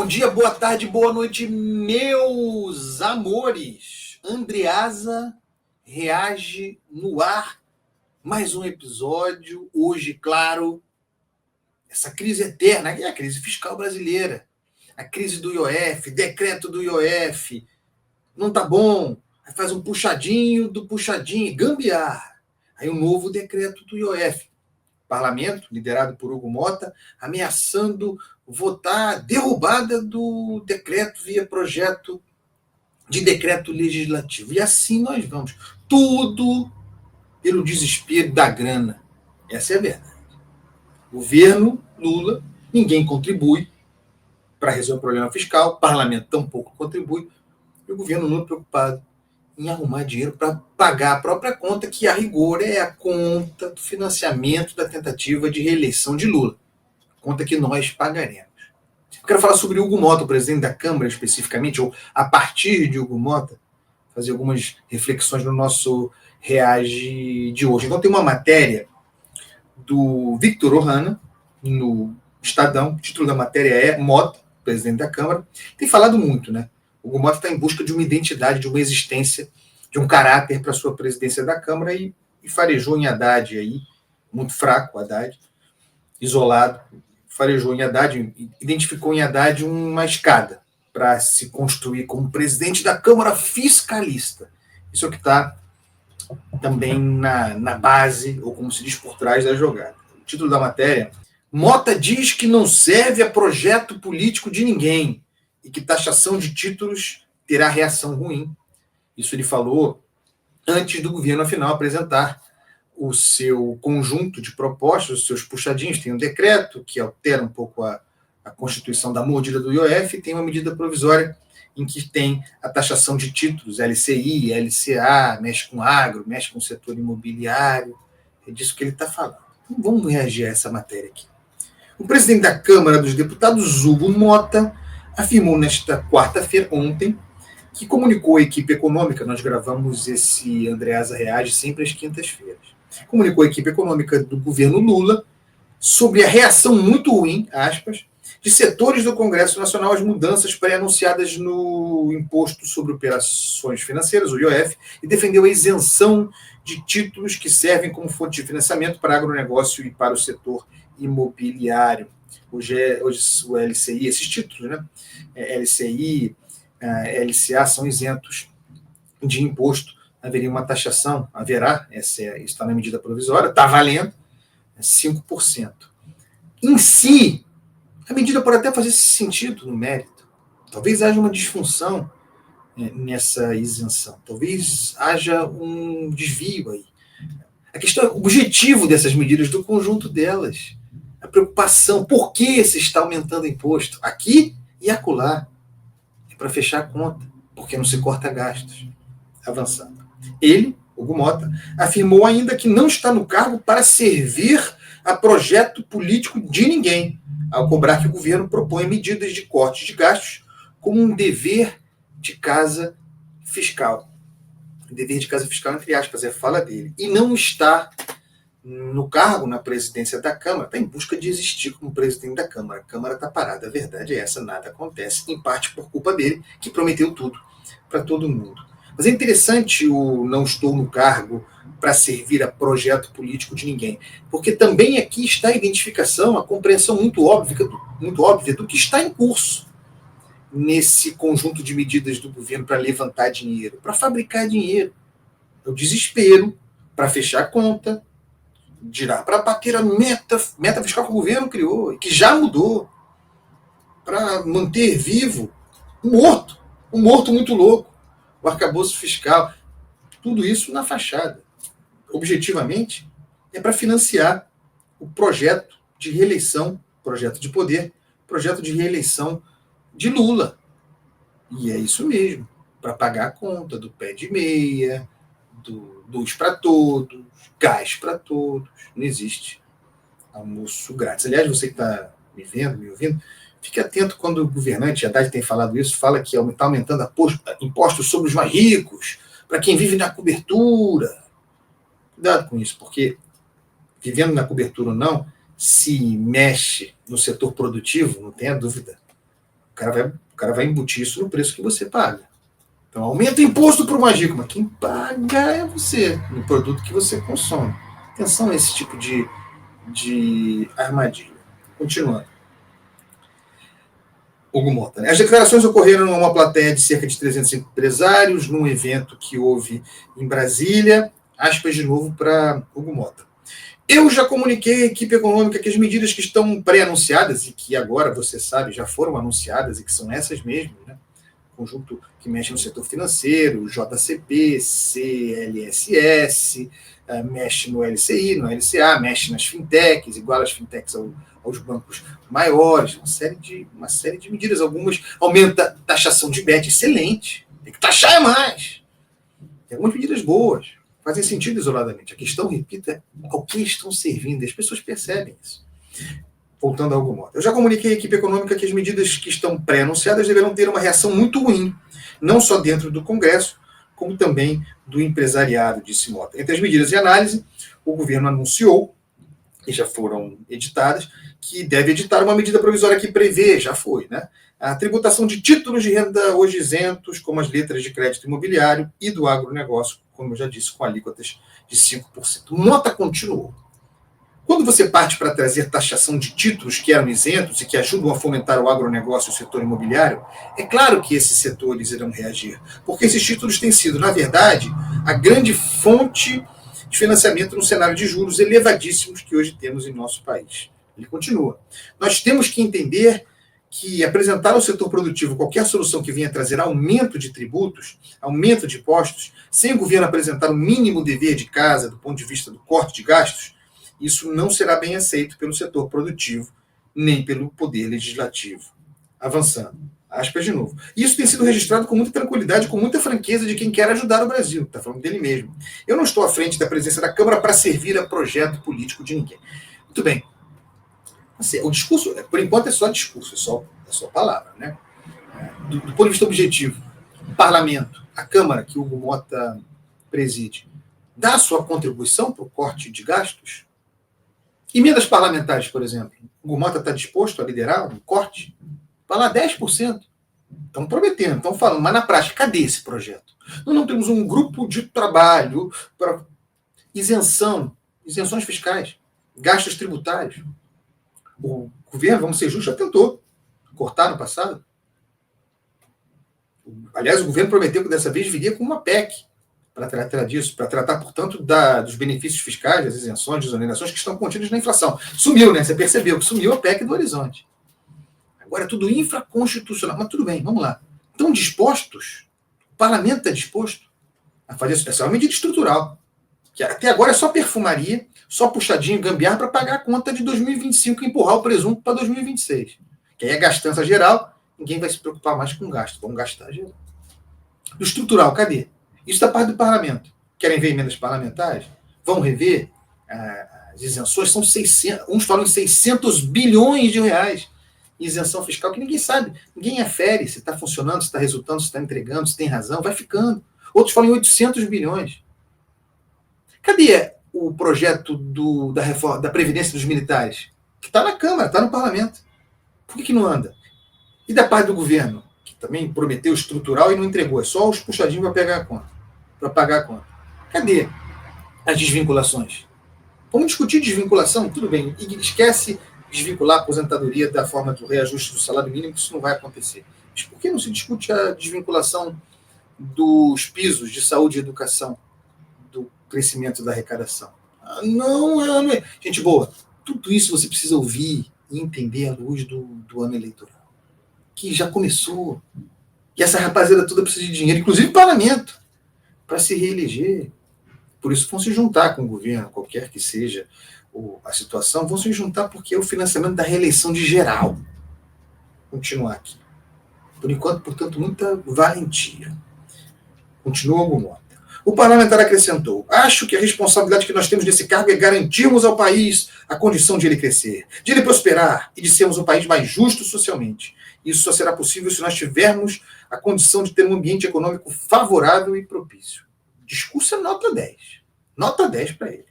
dia, boa tarde, boa noite, meus amores. Andreasa reage no ar. Mais um episódio. Hoje, claro, essa crise eterna, que é a crise fiscal brasileira. A crise do IOF, decreto do IOF. Não tá bom. Aí faz um puxadinho do puxadinho, gambiarra. Aí um novo decreto do IOF. Parlamento, liderado por Hugo Mota, ameaçando votar a derrubada do decreto via projeto de decreto legislativo. E assim nós vamos. Tudo pelo desespero da grana. Essa é a verdade. Governo Lula, ninguém contribui para resolver o problema fiscal, o parlamento tampouco contribui, e o governo Lula preocupado em arrumar dinheiro para pagar a própria conta, que a rigor é a conta do financiamento da tentativa de reeleição de Lula. Conta que nós pagaremos. Eu quero falar sobre Hugo Mota, o presidente da Câmara especificamente, ou a partir de Hugo Mota, fazer algumas reflexões no nosso Reage de hoje. Então tem uma matéria do Victor Ohana, no Estadão, o título da matéria é Mota, presidente da Câmara, tem falado muito, né? O Hugo Mota está em busca de uma identidade, de uma existência, de um caráter para a sua presidência da Câmara e farejou em Haddad aí, muito fraco Haddad, isolado, farejou em Haddad, identificou em Haddad uma escada para se construir como presidente da Câmara Fiscalista. Isso é o que está também na base, ou como se diz, por trás da jogada. O título da matéria: Mota diz que não serve a projeto político de ninguém e que taxação de títulos terá reação ruim. Isso ele falou antes do governo, afinal, apresentar o seu conjunto de propostas, os seus puxadinhos. Tem um decreto que altera um pouco a constituição da mordida do IOF, e tem uma medida provisória em que tem a taxação de títulos, LCI, LCA, mexe com agro, mexe com o setor imobiliário. É disso que ele está falando. Então, vamos reagir a essa matéria aqui. O presidente da Câmara dos Deputados, Hugo Mota, afirmou nesta quarta-feira, ontem, que comunicou à equipe econômica, nós gravamos esse Andreasa Reage sempre às quintas-feiras, comunicou à equipe econômica do governo Lula sobre a reação muito ruim, aspas, de setores do Congresso Nacional às mudanças pré-anunciadas no Imposto sobre Operações Financeiras, o IOF, e defendeu a isenção de títulos que servem como fonte de financiamento para agronegócio e para o setor imobiliário. Hoje o LCI, esses títulos, né? LCI, LCA são isentos de imposto. Haveria uma taxação, haverá, isso está na medida provisória, está valendo, 5%. Em si, a medida pode até fazer sentido no mérito. Talvez haja uma disfunção nessa isenção. Talvez haja um desvio aí. A questão é o objetivo dessas medidas, do conjunto delas. A preocupação, por que se está aumentando o imposto? Aqui e acolá. É para fechar a conta, porque não se corta gastos. Avançando. Ele, Hugo Mota, afirmou ainda que não está no cargo para servir a projeto político de ninguém, ao cobrar que o governo propõe medidas de corte de gastos como um dever de casa fiscal. Dever de casa fiscal, entre aspas, é a fala dele. E não está no cargo, na presidência da Câmara, está em busca de existir como presidente da Câmara. A Câmara está parada, a verdade é essa, nada acontece, em parte por culpa dele, que prometeu tudo para todo mundo. Mas é interessante o não estou no cargo para servir a projeto político de ninguém, porque também aqui está a identificação, a compreensão muito óbvia do que está em curso nesse conjunto de medidas do governo para levantar dinheiro, para fabricar dinheiro. É o desespero para fechar a conta, para bater a meta fiscal que o governo criou, e que já mudou, para manter vivo um morto muito louco, o arcabouço fiscal, tudo isso na fachada. Objetivamente, é para financiar o projeto de reeleição, projeto de poder, projeto de reeleição de Lula. E é isso mesmo, para pagar a conta do pé de meia, do luz para todos, gás para todos. Não existe almoço grátis. Aliás, você que está me vendo, me ouvindo, fique atento quando o governante, Haddad tem falado isso, fala que está aumentando impostos sobre os mais ricos, para quem vive na cobertura. Cuidado com isso, porque vivendo na cobertura ou não, se mexe no setor produtivo, não tenha dúvida, cara vai embutir isso no preço que você paga. Então, aumenta o imposto para o Magico, mas quem paga é você, no produto que você consome. Atenção a esse tipo de armadilha. Continuando. Hugo Mota. Né? As declarações ocorreram numa plateia de cerca de 300 empresários, num evento que houve em Brasília. Aspas de novo para Hugo Mota. Eu já comuniquei à equipe econômica que as medidas que estão pré-anunciadas e que agora, você sabe, já foram anunciadas e que são essas mesmas, né? Conjunto que mexe no setor financeiro, JCP, CLSS, mexe no LCI, no LCA, mexe nas fintechs, igual as fintechs aos bancos maiores, uma série de medidas. Algumas aumenta a taxação de bet, excelente, tem que taxar mais. Tem algumas medidas boas, fazem sentido isoladamente. A questão, repito, é ao que estão servindo, as pessoas percebem isso. Voltando a algum modo. Eu já comuniquei à equipe econômica que as medidas que estão pré-anunciadas deverão ter uma reação muito ruim, não só dentro do Congresso, como também do empresariado, disse Mota. Entre as medidas de análise, o governo anunciou, e já foram editadas, que deve editar uma medida provisória que prevê, já foi, né, a tributação de títulos de renda hoje isentos, como as letras de crédito imobiliário e do agronegócio, como eu já disse, com alíquotas de 5%. Mota continuou. Quando você parte para trazer taxação de títulos que eram isentos e que ajudam a fomentar o agronegócio e o setor imobiliário, é claro que esses setores irão reagir, porque esses títulos têm sido, na verdade, a grande fonte de financiamento no cenário de juros elevadíssimos que hoje temos em nosso país. Ele continua. Nós temos que entender que apresentar ao setor produtivo qualquer solução que venha trazer aumento de tributos, aumento de impostos, sem o governo apresentar o mínimo dever de casa do ponto de vista do corte de gastos, isso não será bem aceito pelo setor produtivo, nem pelo poder legislativo. Avançando. Aspas de novo. Isso tem sido registrado com muita tranquilidade, com muita franqueza de quem quer ajudar o Brasil. Está falando dele mesmo. Eu não estou à frente da presença da Câmara para servir a projeto político de ninguém. Muito bem. O discurso, por enquanto, é só discurso, é só palavra. Né? Do ponto de vista objetivo, o parlamento, a Câmara que o Hugo Mota preside, dá a sua contribuição para o corte de gastos? Emendas parlamentares, por exemplo. O Hugo Mota está disposto a liderar um corte? Vai lá 10%. Estão prometendo, estão falando, mas na prática, cadê esse projeto? Nós não temos um grupo de trabalho para isenções fiscais, gastos tributários. O governo, vamos ser justos, já tentou cortar no passado. Aliás, o governo prometeu que dessa vez viria com uma PEC para tratar disso, para tratar, portanto, dos benefícios fiscais, das isenções, das exonerações que estão contidas na inflação. Sumiu, né? Você percebeu que sumiu a PEC do horizonte. Agora é tudo infraconstitucional. Mas tudo bem, vamos lá. Estão dispostos? O parlamento está disposto a fazer isso? Essa é uma medida estrutural. Que até agora é só perfumaria, só puxadinho, gambiarra para pagar a conta de 2025 e empurrar o presunto para 2026. Que aí é gastança geral, ninguém vai se preocupar mais com gasto. Vamos gastar geral. Do estrutural, cadê? Isso da parte do parlamento. Querem ver emendas parlamentares? Vão rever as isenções? São 600, uns falam em 600 bilhões de reais em isenção fiscal, que ninguém sabe. Ninguém afere se está funcionando, se está resultando, se está entregando, se tem razão. Vai ficando. Outros falam em 800 bilhões. Cadê o projeto da reforma, da Previdência dos Militares? Que está na Câmara, está no parlamento. Por que não anda? E da parte do governo? Que também prometeu estrutural e não entregou. É só os puxadinhos para pegar a conta. Para pagar a conta. Cadê as desvinculações? Vamos discutir desvinculação? Tudo bem. E esquece desvincular a aposentadoria da forma do reajuste do salário mínimo, que isso não vai acontecer. Mas por que não se discute a desvinculação dos pisos de saúde e educação do crescimento da arrecadação? Não é. Gente boa, tudo isso você precisa ouvir e entender à luz do ano eleitoral. Que já começou. E essa rapaziada toda precisa de dinheiro, inclusive o parlamento, para se reeleger. Por isso vão se juntar com o governo, qualquer que seja a situação, vão se juntar porque é o financiamento da reeleição de geral. Continuar aqui. Por enquanto, portanto, muita valentia. Continua Hugo Mota. O parlamentar acrescentou: acho que a responsabilidade que nós temos nesse cargo é garantirmos ao país a condição de ele crescer, de ele prosperar e de sermos um país mais justo socialmente. Isso só será possível se nós tivermos a condição de ter um ambiente econômico favorável e propício. Discurso é nota 10. Nota 10 para ele.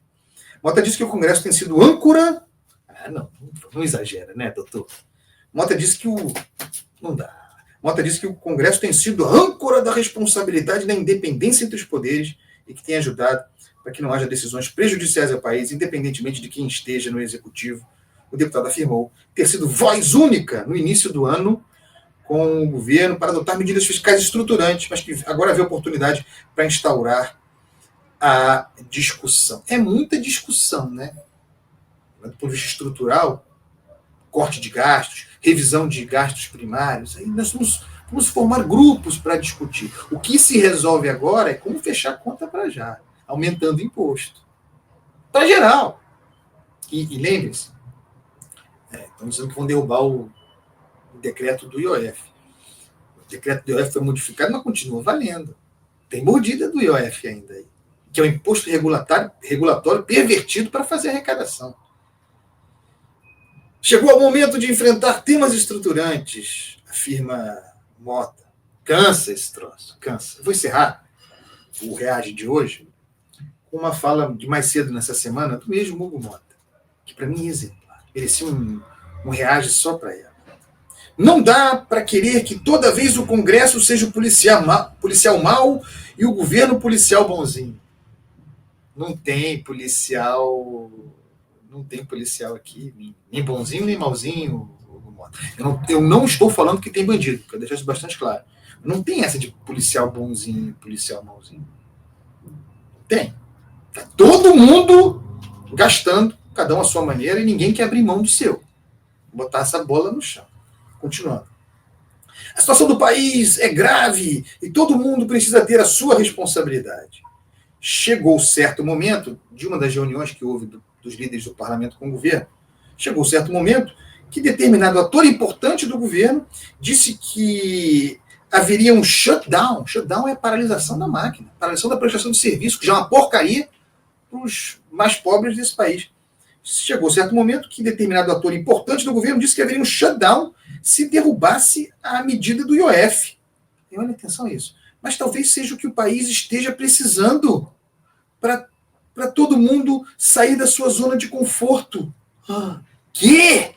Mota disse que o Congresso tem sido âncora. Não exagera, né, doutor? Mota disse que não dá. Mota disse que o Congresso tem sido âncora da responsabilidade e da independência entre os poderes e que tem ajudado para que não haja decisões prejudiciais ao país, independentemente de quem esteja no executivo. O deputado afirmou ter sido voz única no início do ano com o governo para adotar medidas fiscais estruturantes, mas que agora vê oportunidade para instaurar a discussão. É muita discussão, né? Do ponto de vista estrutural, corte de gastos, revisão de gastos primários. Aí nós vamos formar grupos para discutir. O que se resolve agora é como fechar a conta para já, aumentando o imposto. Para geral. E lembre-se, estão dizendo que vão derrubar o decreto do IOF. O decreto do IOF foi modificado, mas continua valendo. Tem mordida do IOF ainda aí, que é o imposto regulatório pervertido para fazer arrecadação. Chegou o momento de enfrentar temas estruturantes, afirma Mota. Cansa esse troço, cansa. Vou encerrar o Reage de hoje com uma fala de mais cedo nessa semana do mesmo Hugo Mota, que para mim é exemplar. Merecia um Reage só para ela. Não dá para querer que toda vez o Congresso seja o policial mau e o governo policial bonzinho. Não tem policial aqui, nem bonzinho nem malzinho. Eu não estou falando que tem bandido, quero deixar isso bastante claro. Não tem essa de policial bonzinho, policial malzinho. Tem. Tá todo mundo gastando, cada um à sua maneira, e ninguém quer abrir mão do seu. Botar essa bola no chão. Continuando. A situação do país é grave e todo mundo precisa ter a sua responsabilidade. Chegou certo momento, de uma das reuniões que houve dos líderes do parlamento com o governo, chegou certo momento que determinado ator importante do governo disse que haveria um shutdown. Shutdown é a paralisação da máquina, paralisação da prestação de serviço, que já é uma porcaria para os mais pobres desse país. Chegou certo momento que determinado ator importante do governo disse que haveria um shutdown se derrubasse a medida do IOF. E olha, atenção a isso. Mas talvez seja o que o país esteja precisando para todo mundo sair da sua zona de conforto. Quê?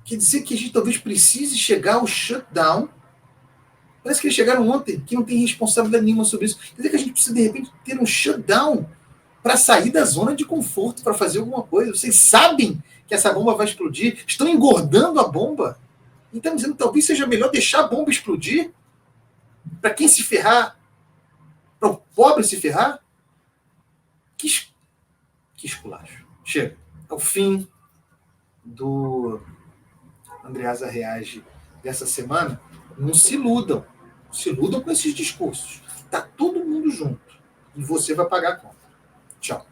Quer dizer que a gente talvez precise chegar ao shutdown. Parece que eles chegaram ontem, que não tem responsabilidade nenhuma sobre isso. Quer dizer que a gente precisa, de repente, ter um shutdown para sair da zona de conforto, para fazer alguma coisa. Vocês sabem que essa bomba vai explodir, estão engordando a bomba. Então, dizendo que talvez seja melhor deixar a bomba explodir para quem se ferrar, para o pobre se ferrar. Que esculacho. Chega. É o fim do Andreasa Reage dessa semana. Não se iludam. Se iludam com esses discursos. Está todo mundo junto. E você vai pagar a conta. Tchau.